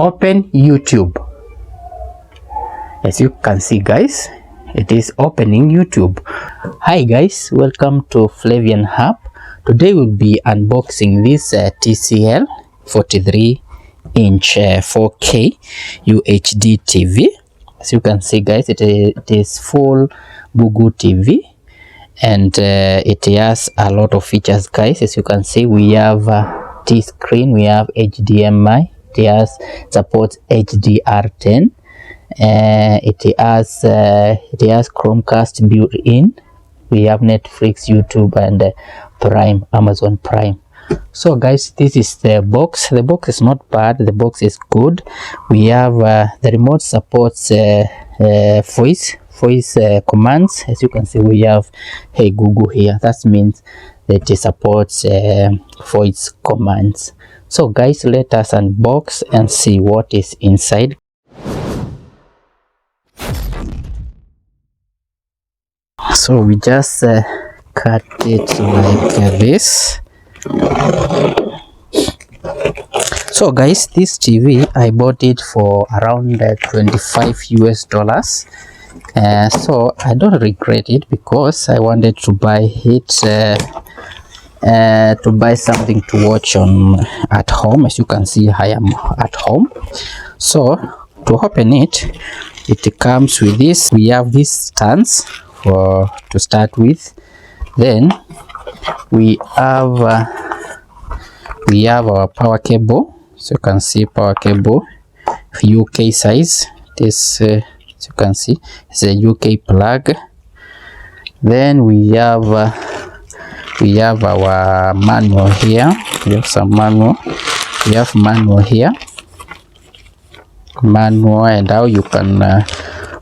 open YouTube. As you can see, guys, it is opening YouTube. Hi guys, welcome to Flavian Hub. Today we'll be unboxing this TCL 43-inch 4K UHD TV. As you can see, guys, it is full Google TV, and it has a lot of features, guys. As you can see, we have T screen, we have HDMI, it supports HDR10. It has Chromecast built in. We have Netflix, YouTube, and Prime, Amazon Prime. So guys, this is the box. The box is not bad, the box is good. We have the remote supports voice commands. As you can see, we have Hey Google here. That means that it supports voice commands. So guys, let us unbox and see what is inside. So we just cut it like this. So guys, this TV I bought it for around $25 US. So I don't regret it, because I wanted to buy it to buy something to watch on at home. As you can see, I am at home. So to open it, it comes with this. We have these stands to start with. Then we have our power cable. So you can see power cable, UK size. This as you can see, it's a UK plug. Then we have our manual here. We have some manual. We have manual here, manual, and how you can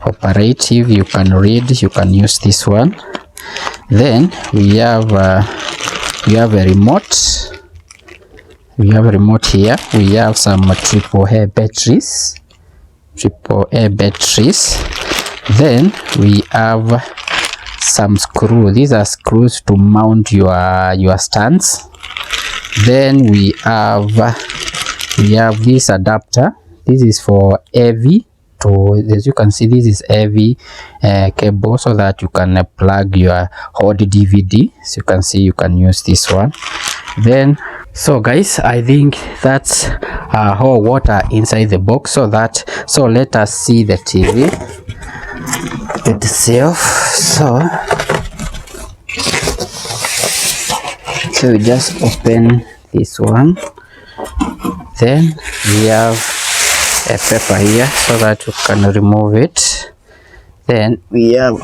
operate. If you can read, you can use this one. Then we have a remote. We have a remote here. We have some AAA batteries. Then we have some screws. These are screws to mount your stands. Then we have this adapter. This is for AV. As you can see, this is AV cable, so that you can plug your old DVD. So you can see, you can use this one. Then, so guys, I think that's all water inside the box. So let us see the TV itself. So we just open this one. Then we have a paper here, so that you can remove it. Then we have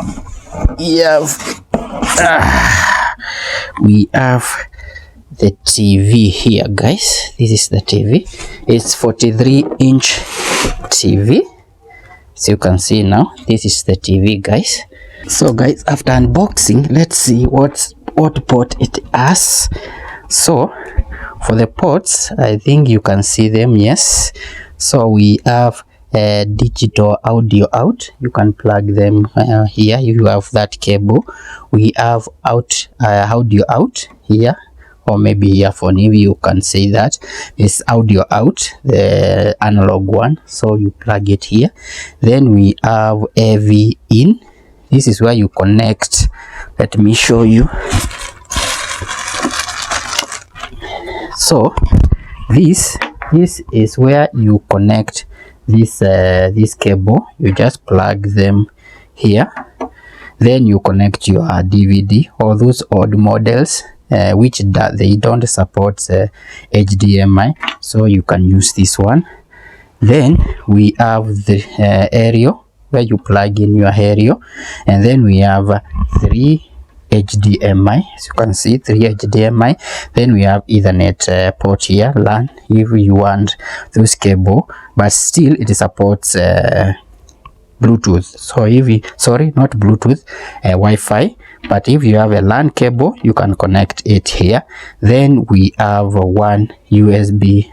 the TV here, guys. This is the TV. It's 43-inch TV. So you can see now, this is the TV, guys. So guys, after unboxing, let's see what port it has. So for the ports, I think you can see them. Yes. So we have a digital audio out. You can plug them here if you have that cable. We have audio out here, or maybe earphone, if you can say that. It's audio out, the analog one. So you plug it here. Then we have AV in. This is where you connect. Let me show you. So this is where you connect this cable. You just plug them here. Then you connect your DVD. All those old models which they don't support HDMI, so you can use this one. Then we have the aerial, where you plug in your aerial. And then we have 3 HDMI. As you can see, 3 HDMI. Then we have Ethernet port here, LAN, if you want those cable, but still it supports Bluetooth. So not Bluetooth, Wi-Fi. But if you have a LAN cable, you can connect it here. Then we have one USB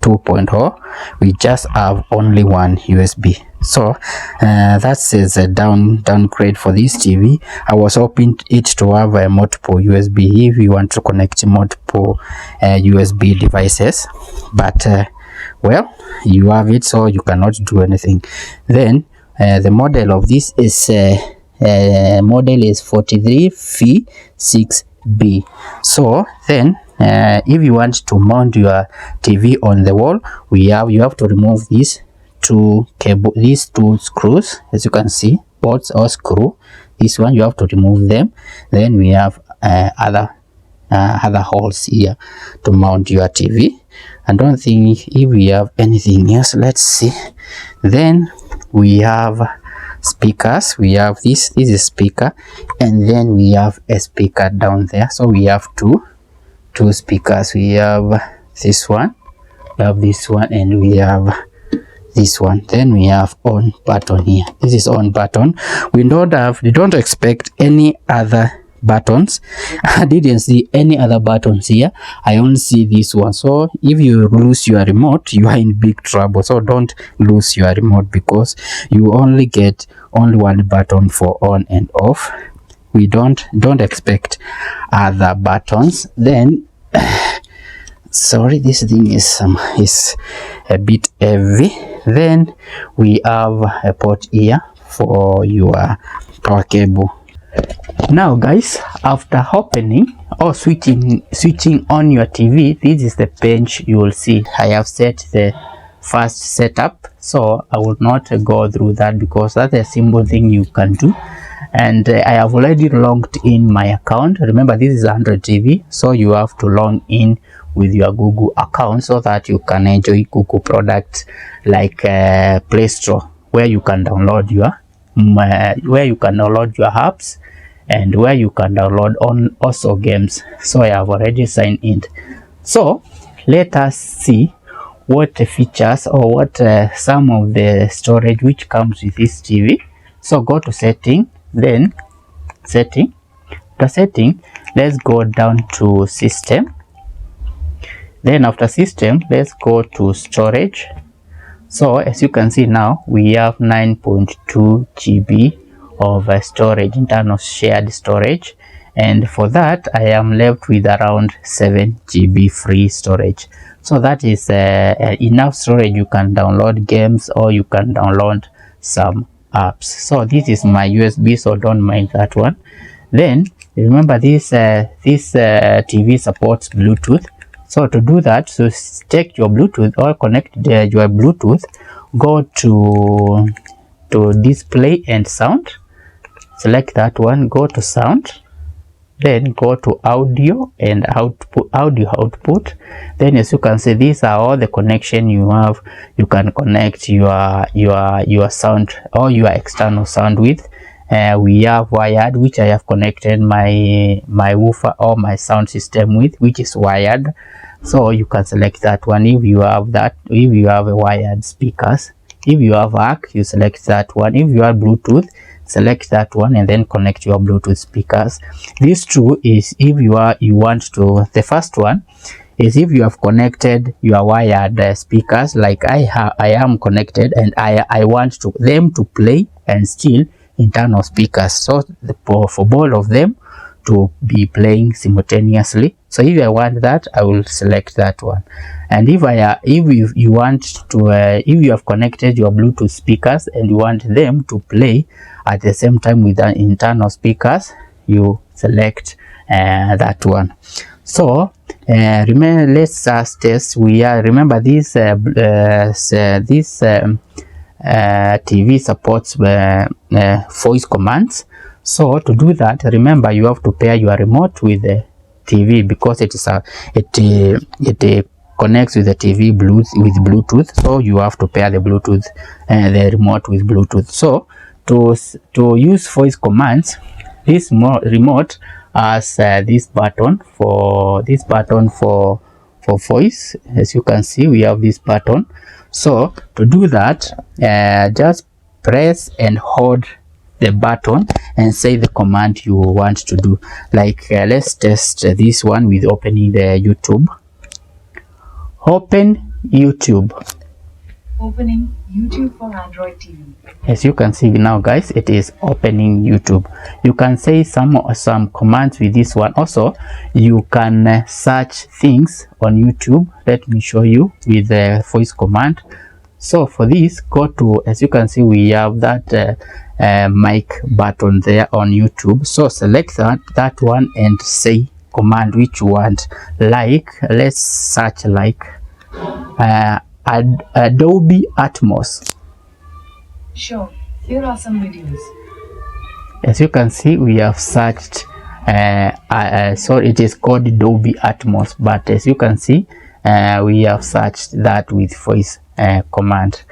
2.0. We just have only one USB. So that is a downgrade for this TV. I was hoping it to have a multiple USB if you want to connect multiple USB devices, but well, you have it, so you cannot do anything. Then the model of this is model is 43V6B. So then if you want to mount your TV on the wall, you have to remove these two screws. As you can see, bolts or screw. This one you have to remove them. Then we have other holes here to mount your TV. I don't think if we have anything else. Let's see. Then we have speakers. We have this is a speaker, and then we have a speaker down there. So we have two speakers. We have this one, and we have this one. Then we have on button here. This is on button. We don't expect any other buttons. I didn't see any other buttons here. I only see this one. So if you lose your remote, you are in big trouble. So don't lose your remote, because you only get one button for on and off. We don't expect other buttons. Then sorry, this thing is a bit heavy. Then we have a port here for your power cable. Now guys, after opening or switching on your TV, this is the page you will see. I have set the first setup, so I will not go through that because that's a simple thing you can do. And I have already logged in my account. Remember, this is Android TV, so you have to log in with your Google account so that you can enjoy Google products like Play Store, where you can download your apps, and where you can download on also games. So I have already signed in. So let us see what features or what some of the storage which comes with this TV. So go to setting, then setting. After setting, let's go down to system. Then after system, let's go to storage. So as you can see now, we have 9.2 GB of storage, internal shared storage, and for that I am left with around 7 GB free storage. So that is enough storage. You can download games or you can download some apps. So this is my USB, so don't mind that one. Then remember, this TV supports Bluetooth. So to do that, so take your Bluetooth or connect your Bluetooth, go to display and sound, select that one, go to sound, then go to audio and audio output. Then as you can see, these are all the connection you have. You can connect your sound or your external sound with. We have wired, which I have connected my woofer or my sound system with, which is wired. So you can select that one if you have that. If you have a wired speakers, if you have ARC, you select that one. If you have Bluetooth, select that one and then connect your Bluetooth speakers. These two is if you want to. The first one is if you have connected your wired speakers, like I am connected, and I want them to play and still internal speakers, so for both of them to be playing simultaneously. So if I want that, I will select that one. And if you want to if you have connected your Bluetooth speakers and you want them to play at the same time with the internal speakers, you select that one. So remember, let's just test. Remember this TV supports voice commands. So to do that, remember, you have to pair your remote with the TV, because it connects with the TV with Bluetooth. So you have to pair the Bluetooth the remote with Bluetooth. So to use voice commands, this remote has this button for voice. As you can see, we have this button. So to do that, just press and hold the button and say the command you want to do. Like let's test this one with opening the YouTube. Open YouTube. Opening YouTube for Android TV. As you can see now, guys, it is opening YouTube. You can say some commands with this one. Also, you can search things on YouTube. Let me show you with the voice command. So for this, go to, as you can see, we have that mic button there on YouTube. So select that one and say command which you want. Like, let's search like Adobe Atmos. Sure, here are some videos. As you can see, we have searched so it is called Adobe Atmos, but as you can see, we have searched that with voice command.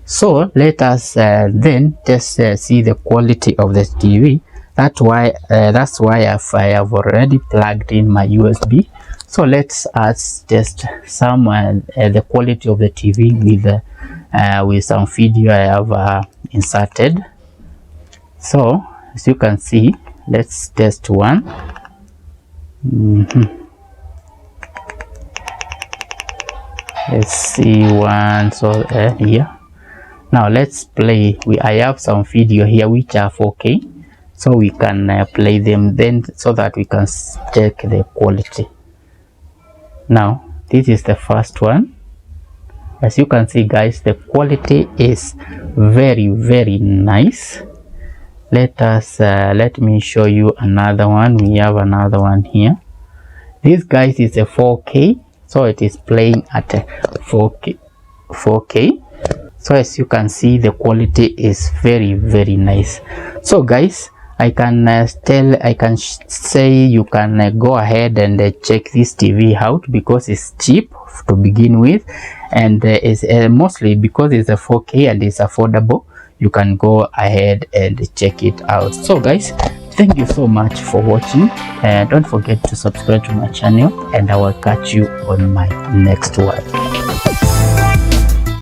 So let us then just see the quality of the TV. That's why I have already plugged in my USB. So let's test some the quality of the TV with some video I have inserted. So as you can see, let's test one. Let's see one. So here now let's play. I have some video here which are 4K, so we can play them then so that we can check the quality. Now this is the first one. As you can see, guys, the quality is very nice. Let me show you another one. We have another one here. This, guys, is a 4K, so it is playing at 4K. So as you can see, the quality is very nice. So guys, I can say you can go ahead and check this TV out because it's cheap to begin with, and it's mostly because it's a 4K and it's affordable. You can go ahead and check it out. So guys, thank you so much for watching, and don't forget to subscribe to my channel, and I will catch you on my next one.